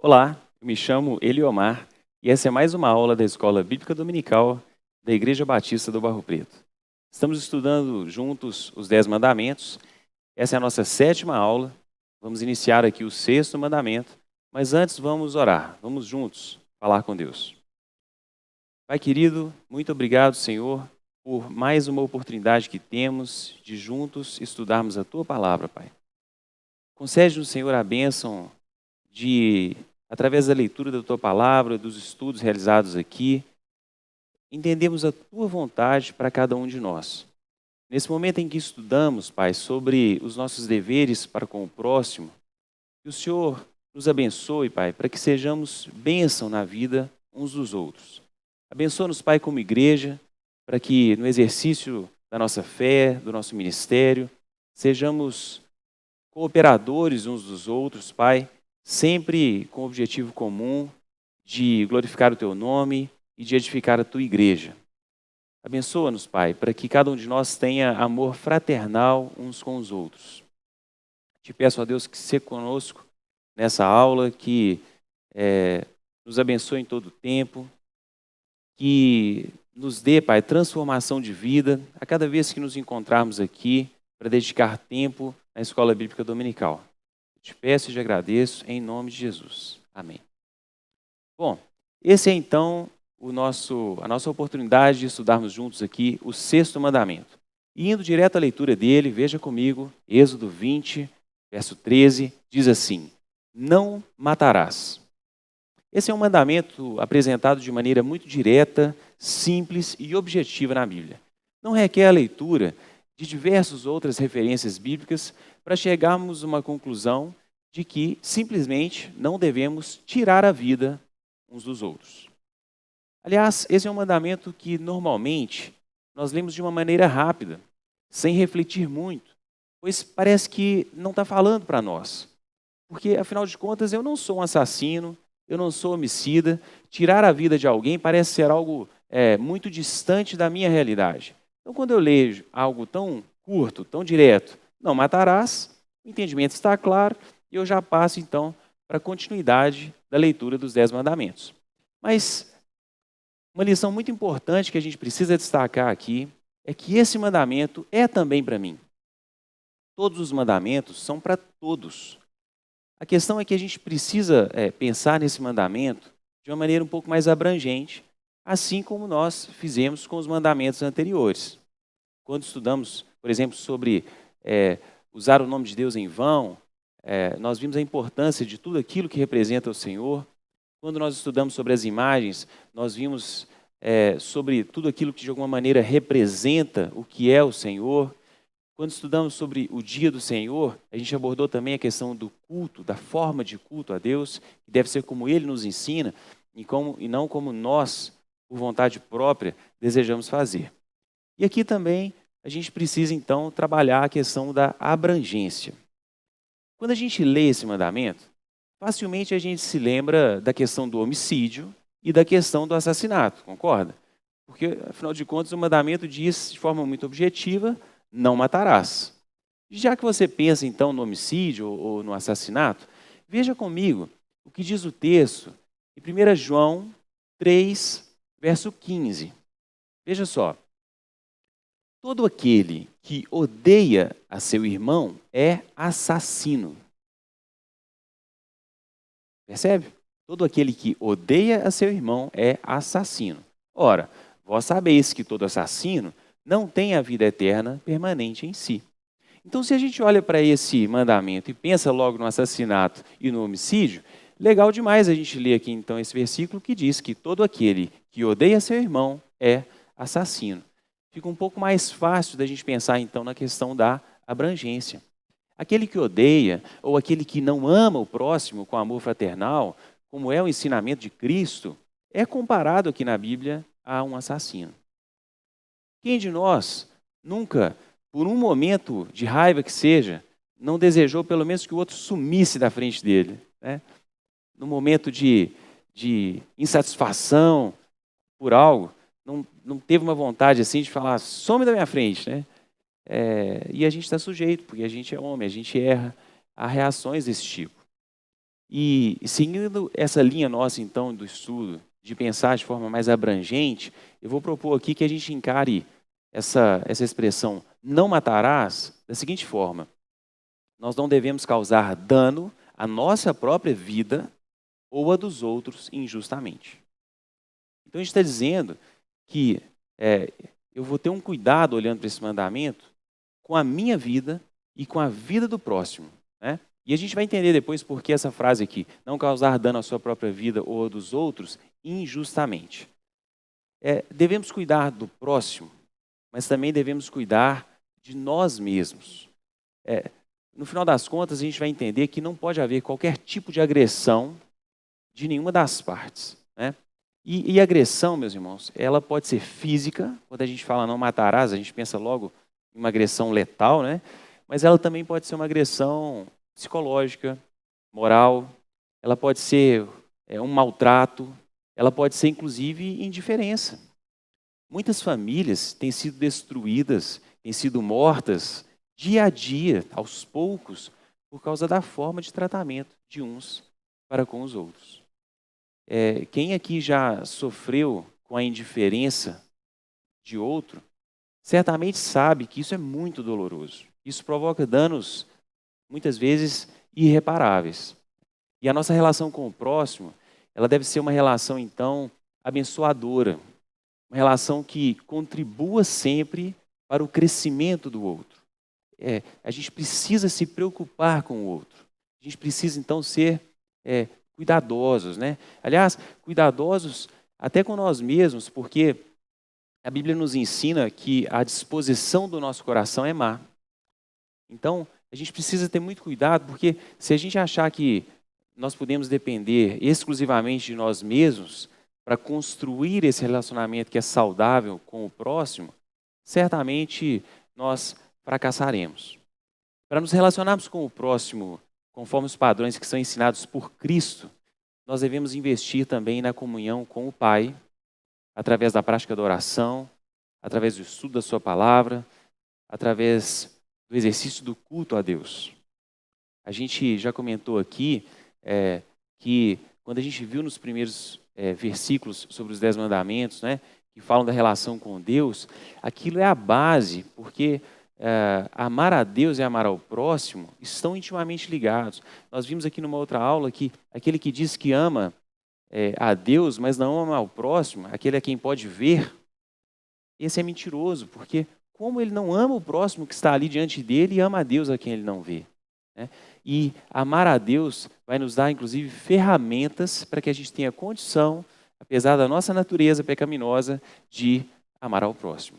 Olá, eu me chamo Eliomar e essa é mais uma aula da Escola Bíblica Dominical da Igreja Batista do Barro Preto. Estamos estudando juntos os 10 mandamentos. Essa é a nossa sétima aula. Vamos iniciar aqui o sexto mandamento, mas antes vamos orar. Vamos juntos falar com Deus. Pai querido, muito obrigado, Senhor, por mais uma oportunidade que temos de juntos estudarmos a Tua palavra, Pai. Concede-nos, Senhor, a bênção de, através da leitura da Tua palavra, dos estudos realizados aqui, entendemos a Tua vontade para cada um de nós. Nesse momento em que estudamos, Pai, sobre os nossos deveres para com o próximo, que o Senhor nos abençoe, Pai, para que sejamos bênção na vida uns dos outros. Abençoa-nos, Pai, como igreja, para que no exercício da nossa fé, do nosso ministério, sejamos cooperadores uns dos outros, Pai, sempre com o objetivo comum de glorificar o Teu nome e de edificar a Tua igreja. Abençoa-nos, Pai, para que cada um de nós tenha amor fraternal uns com os outros. Te peço, ó Deus, que seja conosco nessa aula, que nos abençoe em todo o tempo, que nos dê, Pai, transformação de vida a cada vez que nos encontrarmos aqui para dedicar tempo na Escola Bíblica Dominical. Te peço e te agradeço em nome de Jesus. Amém. Bom, esse é então a nossa oportunidade de estudarmos juntos aqui o sexto mandamento. E indo direto à leitura dele, veja comigo, Êxodo 20, verso 13, diz assim: não matarás. Esse é um mandamento apresentado de maneira muito direta, simples e objetiva na Bíblia. Não requer a leitura de diversas outras referências bíblicas para chegarmos a uma conclusão de que simplesmente não devemos tirar a vida uns dos outros. Aliás, esse é um mandamento que normalmente nós lemos de uma maneira rápida, sem refletir muito, pois parece que não está falando para nós. Porque, afinal de contas, eu não sou um assassino, eu não sou homicida. Tirar a vida de alguém parece ser algo muito distante da minha realidade. Então, quando eu leio algo tão curto, tão direto, não matarás, o entendimento está claro, e eu já passo, então, para a continuidade da leitura dos 10 mandamentos. Mas uma lição muito importante que a gente precisa destacar aqui é que esse mandamento é também para mim. Todos os mandamentos são para todos. A questão é que a gente precisa pensar nesse mandamento de uma maneira um pouco mais abrangente, assim como nós fizemos com os mandamentos anteriores. Quando estudamos, por exemplo, sobre usar o nome de Deus em vão, nós vimos a importância de tudo aquilo que representa o Senhor. Quando nós estudamos sobre as imagens, nós vimos sobre tudo aquilo que de alguma maneira representa o que é o Senhor. Quando estudamos sobre o dia do Senhor, a gente abordou também a questão do culto, da forma de culto a Deus, que deve ser como Ele nos ensina e não como nós, por vontade própria, desejamos fazer. E aqui também a gente precisa então trabalhar a questão da abrangência. Quando a gente lê esse mandamento, facilmente a gente se lembra da questão do homicídio e da questão do assassinato, concorda? Porque, afinal de contas, o mandamento diz de forma muito objetiva: não matarás. Já que você pensa então no homicídio ou no assassinato, veja comigo o que diz o texto em 1 João 3, verso 15. Veja só. Todo aquele que odeia a seu irmão é assassino. Percebe? Todo aquele que odeia a seu irmão é assassino. Ora, vós sabeis que todo assassino não tem a vida eterna permanente em si. Então, se a gente olha para esse mandamento e pensa logo no assassinato e no homicídio, legal demais a gente ler aqui então esse versículo que diz que todo aquele que odeia seu irmão é assassino. Fica um pouco mais fácil da gente pensar então na questão da abrangência. Aquele que odeia ou aquele que não ama o próximo com amor fraternal, como é o ensinamento de Cristo, é comparado aqui na Bíblia a um assassino. Quem de nós nunca, por um momento de raiva que seja, não desejou pelo menos que o outro sumisse da frente dele, né? No momento de insatisfação por algo, não teve uma vontade assim de falar: some da minha frente, né? E a gente está sujeito, porque a gente é homem, a gente erra, a reações desse tipo. E seguindo essa linha nossa, então, do estudo, de pensar de forma mais abrangente, eu vou propor aqui que a gente encare essa expressão não matarás da seguinte forma: nós não devemos causar dano à nossa própria vida ou a dos outros injustamente. Então a gente está dizendo que eu vou ter um cuidado olhando para esse mandamento com a minha vida e com a vida do próximo, né? E a gente vai entender depois por que essa frase aqui, não causar dano à sua própria vida ou a dos outros injustamente. Devemos cuidar do próximo, mas também devemos cuidar de nós mesmos. No final das contas, a gente vai entender que não pode haver qualquer tipo de agressão de nenhuma das partes, né? E agressão, meus irmãos, ela pode ser física. Quando a gente fala não matarás, a gente pensa logo em uma agressão letal, né? Mas ela também pode ser uma agressão psicológica, moral. Ela pode ser um maltrato. Ela pode ser, inclusive, indiferença. Muitas famílias têm sido destruídas, têm sido mortas dia a dia, aos poucos, por causa da forma de tratamento de uns para com os outros. Quem aqui já sofreu com a indiferença de outro, certamente sabe que isso é muito doloroso. Isso provoca danos, muitas vezes, irreparáveis. E a nossa relação com o próximo, ela deve ser uma relação, então, abençoadora. Uma relação que contribua sempre para o crescimento do outro. A gente precisa se preocupar com o outro. A gente precisa, então, ser cuidadosos, né? Aliás, cuidadosos até com nós mesmos, porque a Bíblia nos ensina que a disposição do nosso coração é má. Então, a gente precisa ter muito cuidado, porque se a gente achar que nós podemos depender exclusivamente de nós mesmos para construir esse relacionamento que é saudável com o próximo, certamente nós fracassaremos. Para nos relacionarmos com o próximo conforme os padrões que são ensinados por Cristo, nós devemos investir também na comunhão com o Pai, através da prática da oração, através do estudo da sua palavra, através do exercício do culto a Deus. A gente já comentou aqui que quando a gente viu nos primeiros versículos sobre os 10 mandamentos, né, que falam da relação com Deus, aquilo é a base, porque amar a Deus e amar ao próximo estão intimamente ligados. Nós vimos aqui numa outra aula que aquele que diz que ama a Deus, mas não ama ao próximo, aquele a quem pode ver, esse é mentiroso, porque como ele não ama o próximo que está ali diante dele e ama a Deus a quem ele não vê, né? E amar a Deus vai nos dar, inclusive, ferramentas para que a gente tenha condição, apesar da nossa natureza pecaminosa, de amar ao próximo.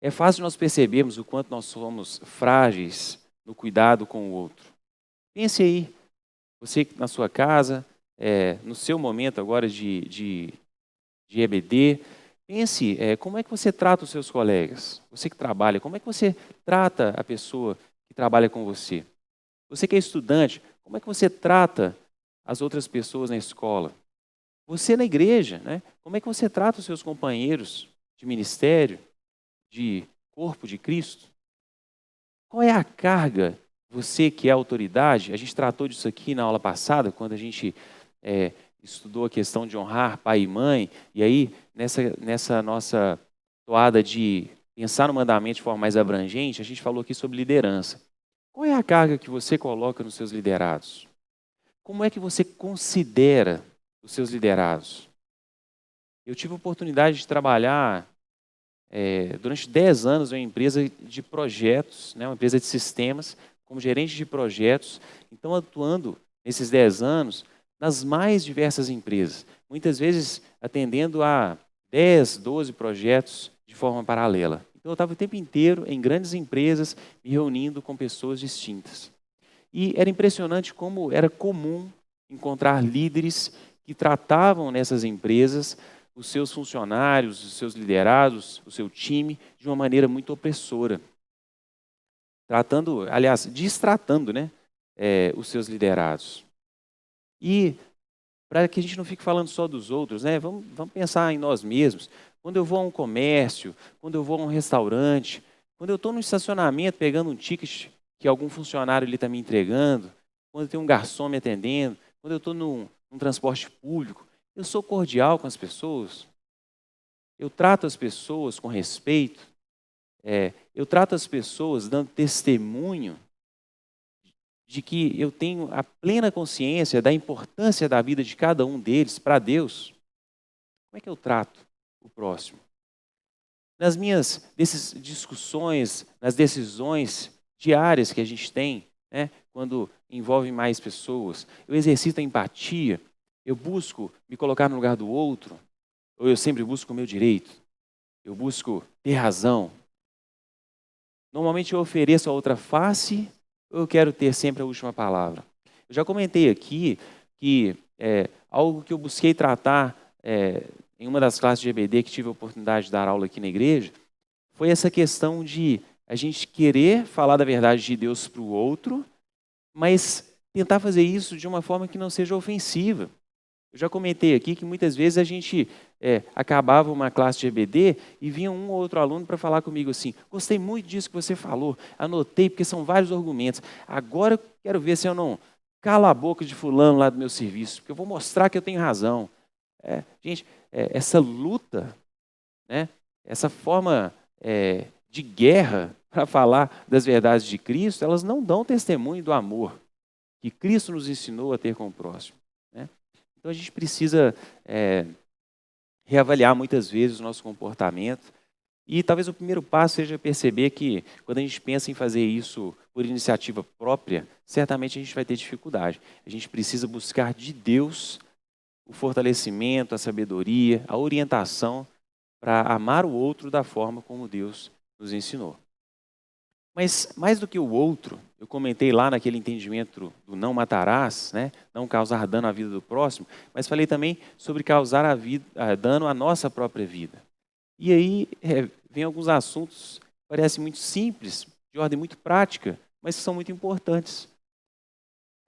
É fácil nós percebermos o quanto nós somos frágeis no cuidado com o outro. Pense aí, você na sua casa, no seu momento agora de EBD, pense como é que você trata os seus colegas, você que trabalha, como é que você trata a pessoa que trabalha com você? Você que é estudante, como é que você trata as outras pessoas na escola? Você na igreja, né? Como é que você trata os seus companheiros de ministério, de corpo de Cristo? Qual é a carga, você que é autoridade? A gente tratou disso aqui na aula passada, quando a gente estudou a questão de honrar pai e mãe, e aí nessa nossa toada de pensar no mandamento de forma mais abrangente, a gente falou aqui sobre liderança. Qual é a carga que você coloca nos seus liderados? Como é que você considera os seus liderados? Eu tive a oportunidade de trabalhar durante 10 anos em uma empresa de projetos, né, uma empresa de sistemas, como gerente de projetos, então atuando nesses 10 anos nas mais diversas empresas, muitas vezes atendendo a 10, 12 projetos de forma paralela. Então eu estava o tempo inteiro em grandes empresas, me reunindo com pessoas distintas. E era impressionante como era comum encontrar líderes que tratavam nessas empresas os seus funcionários, os seus liderados, o seu time, de uma maneira muito opressora. Tratando, aliás, destratando, né, os seus liderados. E para que a gente não fique falando só dos outros, né, vamos pensar em nós mesmos. Quando eu vou a um comércio, quando eu vou a um restaurante, quando eu estou no estacionamento pegando um ticket que algum funcionário está me entregando, quando tem um garçom me atendendo, quando eu estou num transporte público, eu sou cordial com as pessoas, eu trato as pessoas com respeito, eu trato as pessoas dando testemunho de que eu tenho a plena consciência da importância da vida de cada um deles para Deus. Como é que eu trato o próximo? Nas minhas discussões, nas decisões diárias que a gente tem, né, quando envolve mais pessoas, eu exercito a empatia, eu busco me colocar no lugar do outro, ou eu sempre busco o meu direito, eu busco ter razão. Normalmente eu ofereço a outra face, ou eu quero ter sempre a última palavra. Eu já comentei aqui que algo que eu busquei tratar em uma das classes de EBD que tive a oportunidade de dar aula aqui na igreja, foi essa questão de a gente querer falar da verdade de Deus para o outro, mas tentar fazer isso de uma forma que não seja ofensiva. Eu já comentei aqui que muitas vezes a gente acabava uma classe de EBD e vinha um ou outro aluno para falar comigo assim: gostei muito disso que você falou, anotei porque são vários argumentos. Agora eu quero ver se eu não calo a boca de fulano lá do meu serviço, porque eu vou mostrar que eu tenho razão. Gente, essa luta, né, essa forma de guerra para falar das verdades de Cristo, elas não dão testemunho do amor que Cristo nos ensinou a ter com o próximo, né? Então a gente precisa reavaliar muitas vezes o nosso comportamento e talvez o primeiro passo seja perceber que quando a gente pensa em fazer isso por iniciativa própria, certamente a gente vai ter dificuldade. A gente precisa buscar de Deus o fortalecimento, a sabedoria, a orientação para amar o outro da forma como Deus nos ensinou. Mas mais do que o outro, eu comentei lá naquele entendimento do não matarás, né? Não causar dano à vida do próximo, mas falei também sobre causar dano à nossa própria vida. E aí vem alguns assuntos que parecem muito simples, de ordem muito prática, mas que são muito importantes.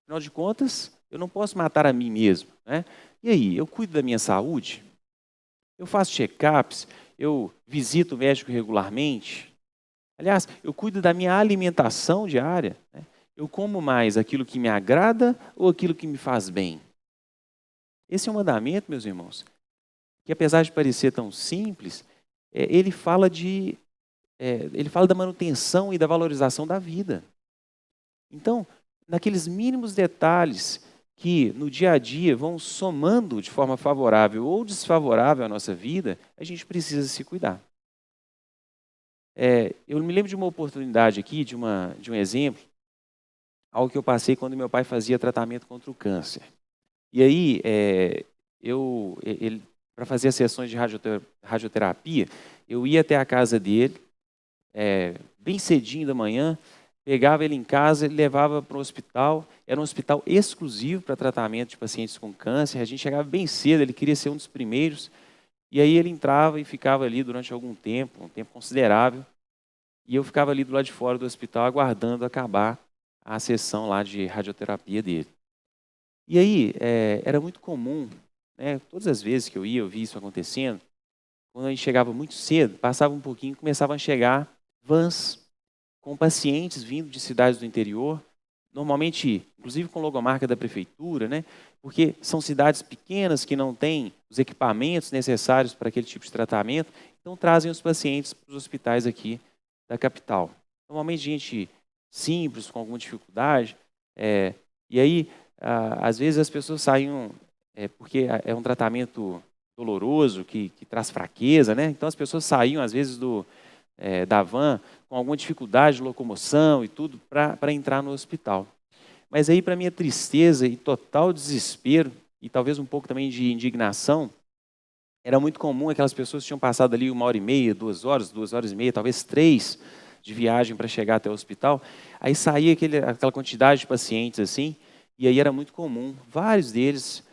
Afinal de contas, eu não posso matar a mim mesmo, né? E aí, eu cuido da minha saúde? Eu faço check-ups? Eu visito o médico regularmente? Aliás, eu cuido da minha alimentação diária, né? Eu como mais aquilo que me agrada ou aquilo que me faz bem? Esse é um mandamento, meus irmãos, que apesar de parecer tão simples, ele fala da manutenção e da valorização da vida. Então, naqueles mínimos detalhes que no dia a dia vão somando de forma favorável ou desfavorável à nossa vida, a gente precisa se cuidar. Eu me lembro de uma oportunidade aqui, de um exemplo, algo que eu passei quando meu pai fazia tratamento contra o câncer. E aí, para fazer as sessões de radioterapia, eu ia até a casa dele, bem cedinho da manhã, pegava ele em casa e levava para o hospital. Era um hospital exclusivo para tratamento de pacientes com câncer. A gente chegava bem cedo, ele queria ser um dos primeiros. E aí ele entrava e ficava ali durante algum tempo, um tempo considerável. E eu ficava ali do lado de fora do hospital aguardando acabar a sessão lá de radioterapia dele. E aí era muito comum, né, todas as vezes que eu vi isso acontecendo, quando a gente chegava muito cedo, passava um pouquinho, começavam a chegar vans com pacientes vindo de cidades do interior, normalmente, inclusive com logomarca da prefeitura, né? Porque são cidades pequenas que não têm os equipamentos necessários para aquele tipo de tratamento, então trazem os pacientes para os hospitais aqui da capital. Normalmente gente simples, com alguma dificuldade, e aí, às vezes as pessoas saem, porque é um tratamento doloroso, que traz fraqueza, né? Então as pessoas saíam, às vezes, da van com alguma dificuldade de locomoção e tudo, para entrar no hospital. Mas aí, para minha tristeza e total desespero, e talvez um pouco também de indignação, era muito comum aquelas pessoas que tinham passado ali 1h30, 2 horas, 2h30, talvez 3 de viagem para chegar até o hospital. Aí saía aquela quantidade de pacientes assim, e aí era muito comum vários deles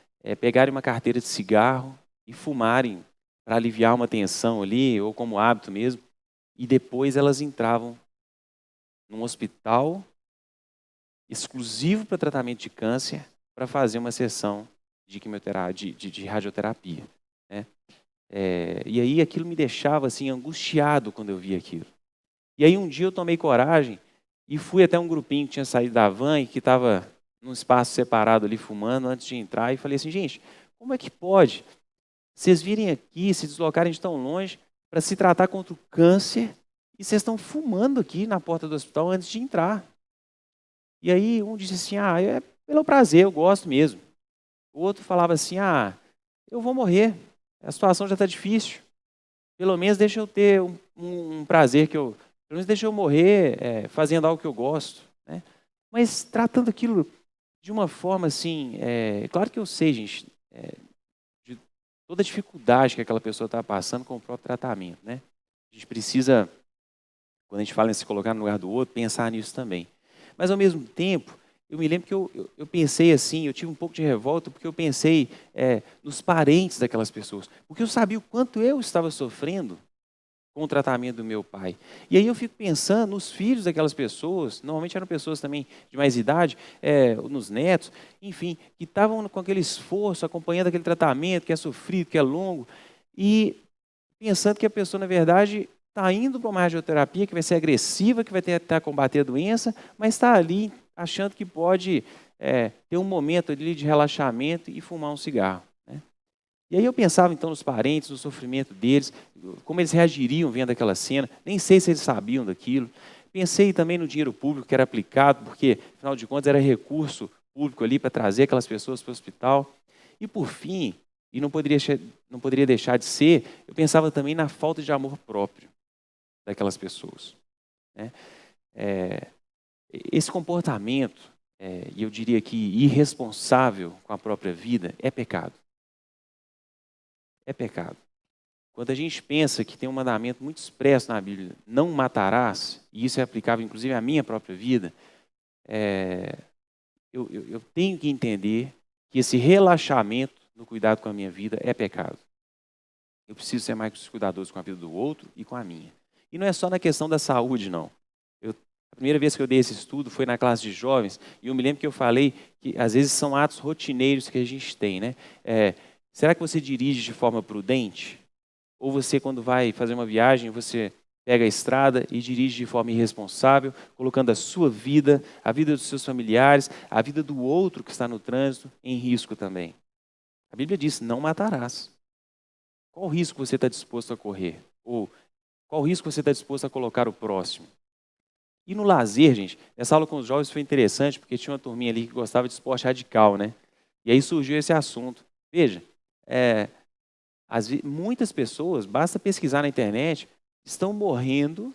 pegarem uma carteira de cigarro e fumarem para aliviar uma tensão ali, ou como hábito mesmo. E depois elas entravam num hospital exclusivo para tratamento de câncer para fazer uma sessão de radioterapia, né? E aí aquilo me deixava assim angustiado quando eu via aquilo. E aí um dia eu tomei coragem e fui até um grupinho que tinha saído da van e que estava num espaço separado ali, fumando, antes de entrar, e falei assim, gente, como é que pode vocês virem aqui, se deslocarem de tão longe, para se tratar contra o câncer, e vocês estão fumando aqui na porta do hospital antes de entrar? E aí um disse assim, é pelo prazer, eu gosto mesmo. O outro falava assim, eu vou morrer, a situação já está difícil. Pelo menos deixa eu ter um prazer pelo menos deixa eu morrer fazendo algo que eu gosto, né? Mas tratando aquilo de uma forma assim, claro que eu sei, gente, de toda a dificuldade que aquela pessoa está passando com o próprio tratamento, né? A gente precisa, quando a gente fala em se colocar no lugar do outro, pensar nisso também. Mas ao mesmo tempo, eu me lembro que eu pensei assim, eu tive um pouco de revolta, porque eu pensei nos parentes daquelas pessoas, porque eu sabia o quanto eu estava sofrendo com o tratamento do meu pai. E aí eu fico pensando nos filhos daquelas pessoas, normalmente eram pessoas também de mais idade, nos netos, enfim, que estavam com aquele esforço, acompanhando aquele tratamento que é sofrido, que é longo, e pensando que a pessoa, na verdade, está indo para uma radioterapia que vai ser agressiva, que vai tentar combater a doença, mas está ali achando que pode ter um momento ali de relaxamento e fumar um cigarro. E aí eu pensava então nos parentes, no sofrimento deles, como eles reagiriam vendo aquela cena, nem sei se eles sabiam daquilo. Pensei também no dinheiro público que era aplicado, porque, afinal de contas, era recurso público ali para trazer aquelas pessoas para o hospital. E por fim, e não poderia deixar de ser, eu pensava também na falta de amor próprio daquelas pessoas, né? Esse comportamento, e eu diria que irresponsável com a própria vida, é pecado. É pecado. Quando a gente pensa que tem um mandamento muito expresso na Bíblia, não matarás, e isso é aplicável inclusive à minha própria vida, eu tenho que entender que esse relaxamento no cuidado com a minha vida é pecado. Eu preciso ser mais cuidadoso com a vida do outro e com a minha. E não é só na questão da saúde, não. A primeira vez que eu dei esse estudo foi na classe de jovens, e eu me lembro que eu falei que às vezes são atos rotineiros que a gente tem, né? Será que você dirige de forma prudente? Ou você, quando vai fazer uma viagem, você pega a estrada e dirige de forma irresponsável, colocando a sua vida, a vida dos seus familiares, a vida do outro que está no trânsito em risco também? A Bíblia diz, não matarás. Qual o risco você está disposto a correr? Ou qual o risco você está disposto a colocar o próximo? E no lazer, gente, essa aula com os jovens foi interessante, porque tinha uma turminha ali que gostava de esporte radical, né? E aí surgiu esse assunto. Veja, muitas pessoas, basta pesquisar na internet, estão morrendo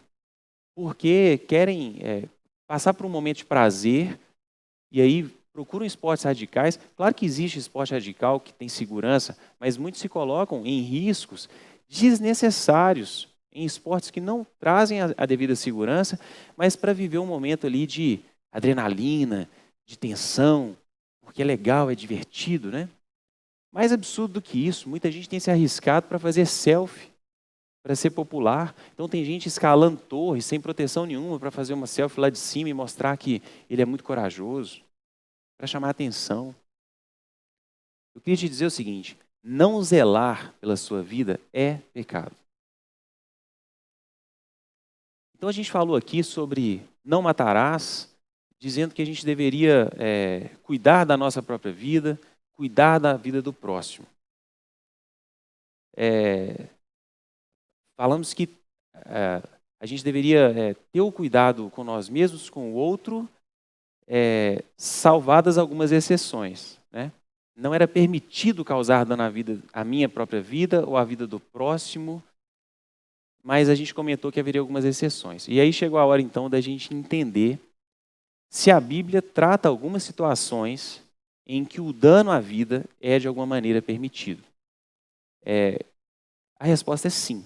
porque querem passar por um momento de prazer e aí procuram esportes radicais. Claro que existe esporte radical que tem segurança, mas muitos se colocam em riscos desnecessários em esportes que não trazem a devida segurança, mas para viver um momento ali de adrenalina, de tensão, porque é legal, é divertido, né? Mais absurdo do que isso, muita gente tem se arriscado para fazer selfie, para ser popular. Então tem gente escalando torres sem proteção nenhuma para fazer uma selfie lá de cima e mostrar que ele é muito corajoso, para chamar atenção. Eu queria te dizer o seguinte, não zelar pela sua vida é pecado. Então a gente falou aqui sobre não matarás, dizendo que a gente deveria cuidar da nossa própria vida, cuidar da vida do próximo. Falamos que a gente deveria ter o cuidado com nós mesmos, com o outro, salvadas algumas exceções, né? Não era permitido causar dano à minha própria vida ou à vida do próximo, mas a gente comentou que haveria algumas exceções. E aí chegou a hora então da gente entender se a Bíblia trata algumas situações em que o dano à vida é de alguma maneira permitido. A resposta é sim.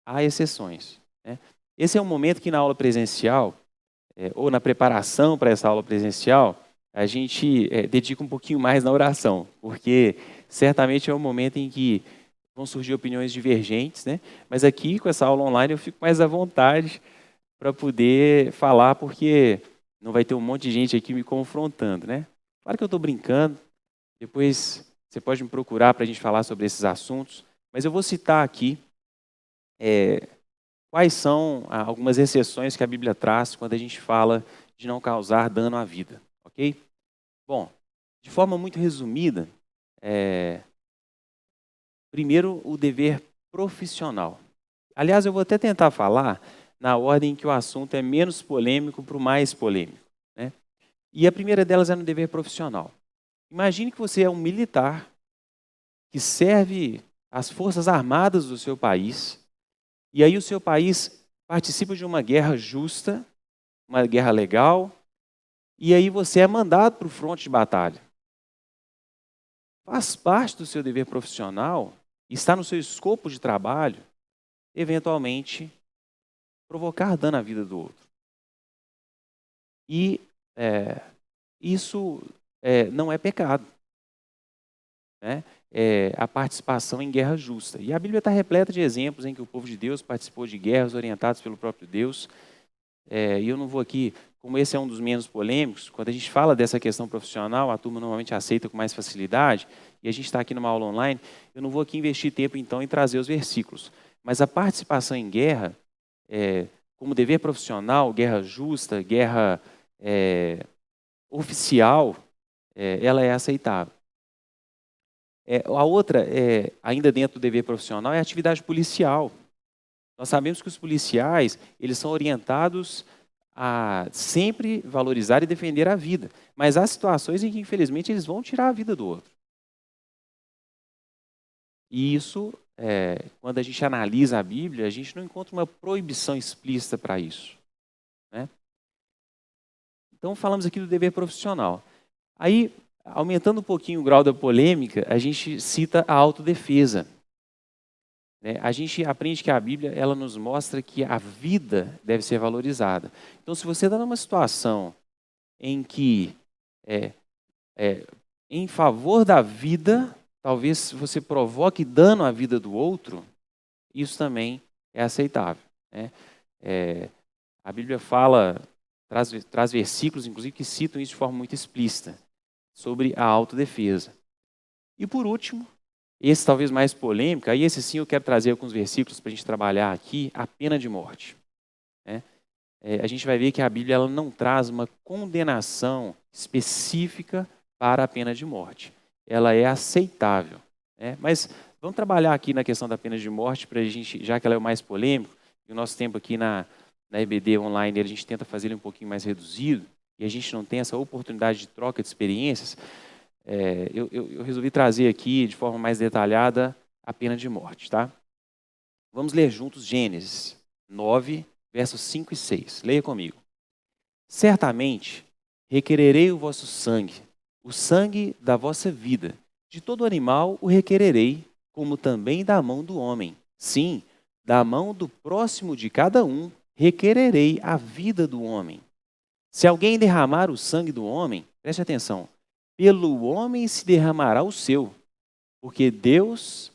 Há exceções, né? Esse é um momento que na aula presencial, ou na preparação para essa aula presencial, a gente dedica um pouquinho mais na oração, porque certamente é um momento em que vão surgir opiniões divergentes, né? Mas aqui, com essa aula online, eu fico mais à vontade para poder falar, porque não vai ter um monte de gente aqui me confrontando, né? Claro que eu estou brincando, depois você pode me procurar para a gente falar sobre esses assuntos, mas eu vou citar aqui quais são algumas exceções que a Bíblia traz quando a gente fala de não causar dano à vida, ok? Bom, de forma muito resumida, primeiro o dever profissional. Aliás, eu vou até tentar falar na ordem em que o assunto é menos polêmico para o mais polêmico, né? E a primeira delas é no dever profissional. Imagine que você é um militar que serve as forças armadas do seu país, e aí o seu país participa de uma guerra justa, uma guerra legal, e aí você é mandado para o fronte de batalha. Faz parte do seu dever profissional, está no seu escopo de trabalho, eventualmente provocar dano à vida do outro. E isso não é pecado, né? É a participação em guerra justa. E a Bíblia está repleta de exemplos em que o povo de Deus participou de guerras orientadas pelo próprio Deus. E eu não vou aqui, como esse é um dos menos polêmicos, quando a gente fala dessa questão profissional, a turma normalmente aceita com mais facilidade, e a gente está aqui numa aula online, eu não vou aqui investir tempo então em trazer os versículos. Mas a participação em guerra, como dever profissional, guerra justa, guerra oficial, ela é aceitável. A outra, ainda dentro do dever profissional, é a atividade policial. Nós sabemos que os policiais, eles são orientados a sempre valorizar e defender a vida. Mas há situações em que, infelizmente, eles vão tirar a vida do outro. E isso, quando a gente analisa a Bíblia, a gente não encontra uma proibição explícita para isso, né? Então, falamos aqui do dever profissional. Aí, aumentando um pouquinho o grau da polêmica, a gente cita a autodefesa. A gente aprende que a Bíblia ela nos mostra que a vida deve ser valorizada. Então, se você está numa situação em que, em favor da vida, talvez você provoque dano à vida do outro, isso também é aceitável, né? A Bíblia traz versículos, inclusive, que citam isso de forma muito explícita, sobre a autodefesa. E por último, esse talvez mais polêmico, aí esse sim eu quero trazer alguns versículos para a gente trabalhar aqui, a pena de morte, né? A gente vai ver que a Bíblia ela não traz uma condenação específica para a pena de morte. Ela é aceitável, né? Mas vamos trabalhar aqui na questão da pena de morte, para a gente, já que ela é o mais polêmico, e o nosso tempo aqui na EBD online, a gente tenta fazer ele um pouquinho mais reduzido, e a gente não tem essa oportunidade de troca de experiências. Eu resolvi trazer aqui, de forma mais detalhada, a pena de morte, tá? Vamos ler juntos Gênesis 9, versos 5 e 6. Leia comigo. Certamente requererei o vosso sangue, o sangue da vossa vida. De todo animal o requererei, como também da mão do homem. Sim, da mão do próximo de cada um requererei a vida do homem. Se alguém derramar o sangue do homem, preste atenção, pelo homem se derramará o seu, porque Deus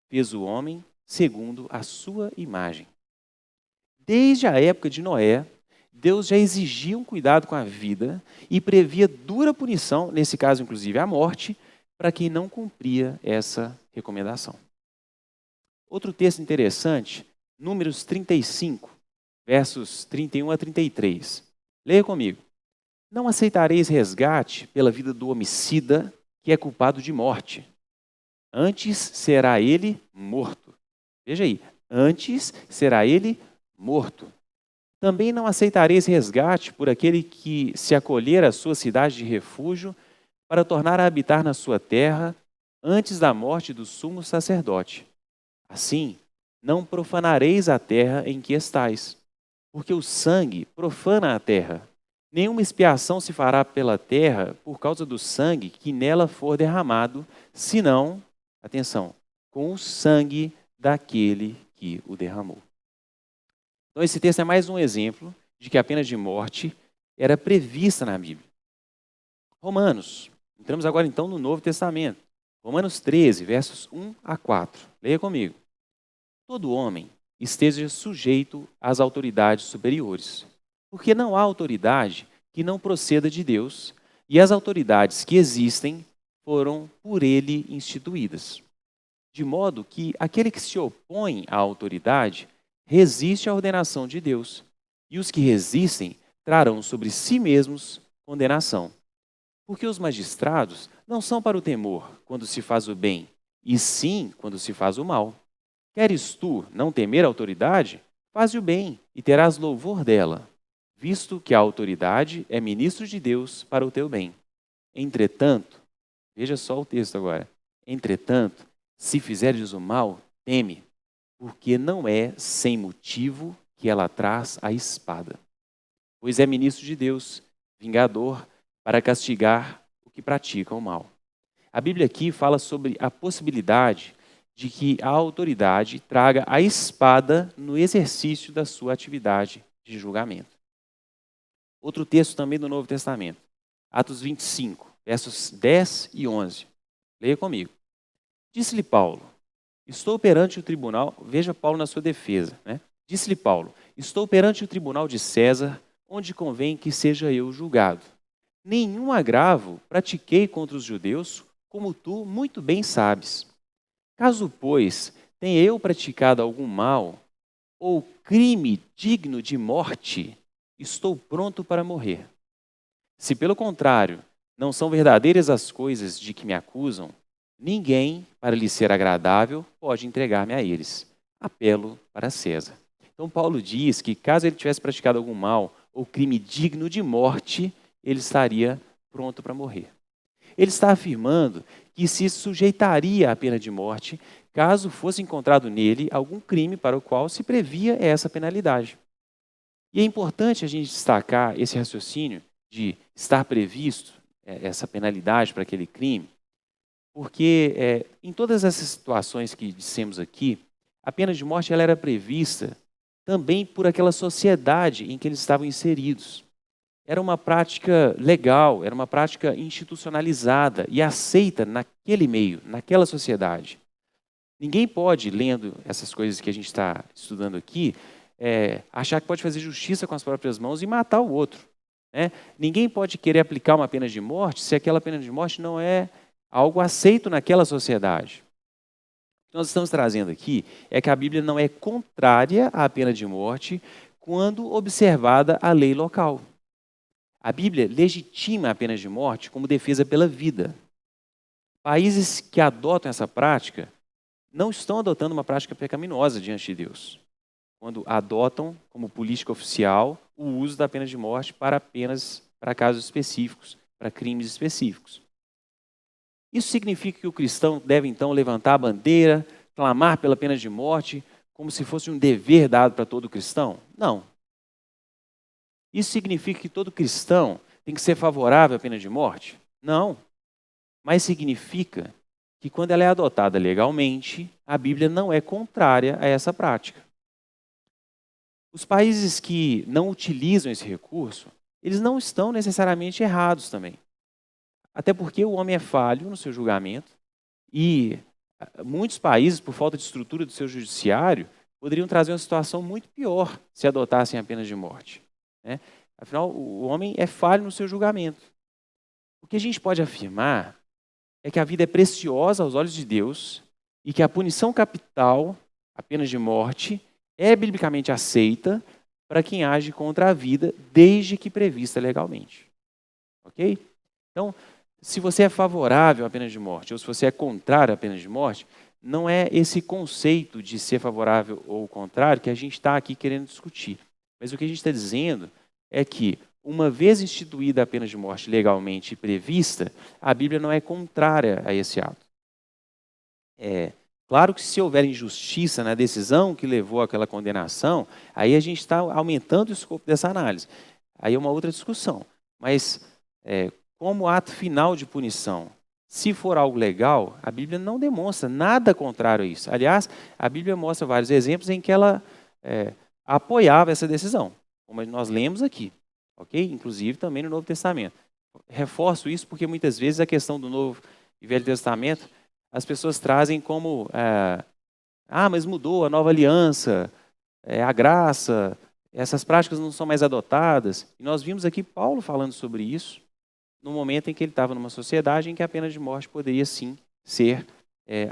fez o homem segundo a sua imagem. Desde a época de Noé, Deus já exigia um cuidado com a vida e previa dura punição, nesse caso inclusive a morte, para quem não cumpria essa recomendação. Outro texto interessante, Números 35, versos 31 a 33. Leia comigo. Não aceitareis resgate pela vida do homicida que é culpado de morte. Antes será ele morto. Veja aí, antes será ele morto. Também não aceitareis resgate por aquele que se acolher à sua cidade de refúgio para tornar a habitar na sua terra antes da morte do sumo sacerdote. Assim, não profanareis a terra em que estais, porque o sangue profana a terra. Nenhuma expiação se fará pela terra por causa do sangue que nela for derramado, senão, atenção, com o sangue daquele que o derramou. Então, esse texto é mais um exemplo de que a pena de morte era prevista na Bíblia. Romanos, entramos agora então no Novo Testamento. Romanos 13, versos 1 a 4. Leia comigo. Todo homem esteja sujeito às autoridades superiores, porque não há autoridade que não proceda de Deus, e as autoridades que existem foram por ele instituídas. De modo que aquele que se opõe à autoridade resiste à ordenação de Deus, e os que resistem trarão sobre si mesmos condenação. Porque os magistrados não são para o temor quando se faz o bem, e sim quando se faz o mal. Queres tu não temer a autoridade? Faze o bem e terás louvor dela, visto que a autoridade é ministro de Deus para o teu bem. Entretanto, veja só o texto agora. Entretanto, se fizeres o mal, teme, porque não é sem motivo que ela traz a espada. Pois é ministro de Deus, vingador, para castigar o que pratica o mal. A Bíblia aqui fala sobre a possibilidade de que a autoridade traga a espada no exercício da sua atividade de julgamento. Outro texto também do Novo Testamento, Atos 25, versos 10 e 11. Leia comigo. Disse-lhe Paulo, estou perante o tribunal, veja Paulo na sua defesa, né? Disse-lhe Paulo, estou perante o tribunal de César, onde convém que seja eu julgado. Nenhum agravo pratiquei contra os judeus, como tu muito bem sabes. Caso, pois, tenha eu praticado algum mal ou crime digno de morte, estou pronto para morrer. Se, pelo contrário, não são verdadeiras as coisas de que me acusam, ninguém, para lhe ser agradável, pode entregar-me a eles. Apelo para César. Então, Paulo diz que, caso ele tivesse praticado algum mal ou crime digno de morte, ele estaria pronto para morrer. Ele está afirmando que se sujeitaria à pena de morte caso fosse encontrado nele algum crime para o qual se previa essa penalidade. E é importante a gente destacar esse raciocínio de estar previsto essa penalidade para aquele crime, porque em todas essas situações que dissemos aqui, a pena de morte ela era prevista também por aquela sociedade em que eles estavam inseridos. Era uma prática legal, era uma prática institucionalizada e aceita naquele meio, naquela sociedade. Ninguém pode, lendo essas coisas que a gente está estudando aqui, achar que pode fazer justiça com as próprias mãos e matar o outro. Né? Ninguém pode querer aplicar uma pena de morte se aquela pena de morte não é algo aceito naquela sociedade. O que nós estamos trazendo aqui é que a Bíblia não é contrária à pena de morte quando observada a lei local. A Bíblia legitima a pena de morte como defesa pela vida. Países que adotam essa prática não estão adotando uma prática pecaminosa diante de Deus, quando adotam como política oficial o uso da pena de morte para casos específicos, para crimes específicos. Isso significa que o cristão deve então levantar a bandeira, clamar pela pena de morte, como se fosse um dever dado para todo cristão? Não. Isso significa que todo cristão tem que ser favorável à pena de morte? Não. Mas significa que quando ela é adotada legalmente, a Bíblia não é contrária a essa prática. Os países que não utilizam esse recurso, eles não estão necessariamente errados também. Até porque o homem é falho no seu julgamento e muitos países, por falta de estrutura do seu judiciário, poderiam trazer uma situação muito pior se adotassem a pena de morte. Né? Afinal, o homem é falho no seu julgamento. O que a gente pode afirmar é que a vida é preciosa aos olhos de Deus e que a punição capital, a pena de morte, é biblicamente aceita para quem age contra a vida, desde que prevista legalmente. Ok? Então, se você é favorável à pena de morte ou se você é contrário à pena de morte, não é esse conceito de ser favorável ou contrário que a gente está aqui querendo discutir. Mas o que a gente está dizendo é que, uma vez instituída a pena de morte legalmente prevista, a Bíblia não é contrária a esse ato. Claro que se houver injustiça na decisão que levou àquela condenação, aí a gente está aumentando o escopo dessa análise. Aí é uma outra discussão. Mas, como ato final de punição, se for algo legal, a Bíblia não demonstra nada contrário a isso. Aliás, a Bíblia mostra vários exemplos em que ela apoiava essa decisão, como nós lemos aqui. Okay? Inclusive também no Novo Testamento. Reforço isso porque muitas vezes a questão do Novo e Velho Testamento, as pessoas trazem como, mas mudou a nova aliança, a graça, essas práticas não são mais adotadas. E nós vimos aqui Paulo falando sobre isso, no momento em que ele estava numa sociedade em que a pena de morte poderia sim ser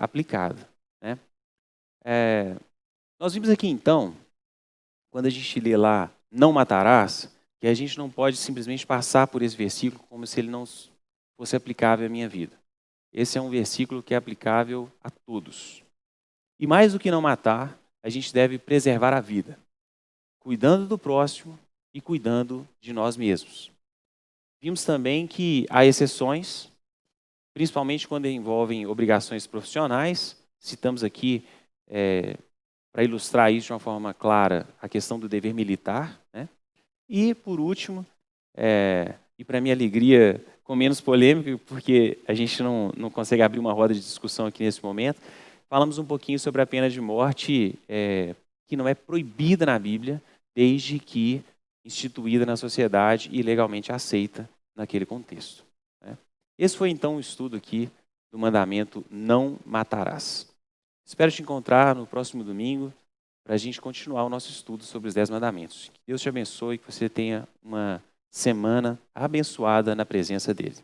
aplicada. Né? Nós vimos aqui então, quando a gente lê lá, não matarás, que a gente não pode simplesmente passar por esse versículo como se ele não fosse aplicável à minha vida. Esse é um versículo que é aplicável a todos. E mais do que não matar, a gente deve preservar a vida, cuidando do próximo e cuidando de nós mesmos. Vimos também que há exceções, principalmente quando envolvem obrigações profissionais. Citamos aqui, para ilustrar isso de uma forma clara, a questão do dever militar, né? E, por último, e para minha alegria, com menos polêmica, porque a gente não consegue abrir uma roda de discussão aqui nesse momento, falamos um pouquinho sobre a pena de morte, que não é proibida na Bíblia, desde que instituída na sociedade e legalmente aceita naquele contexto, né? Esse foi então o estudo aqui do mandamento não matarás. Espero te encontrar no próximo domingo para a gente continuar o nosso estudo sobre os 10 mandamentos. Que Deus te abençoe e que você tenha uma semana abençoada na presença dele.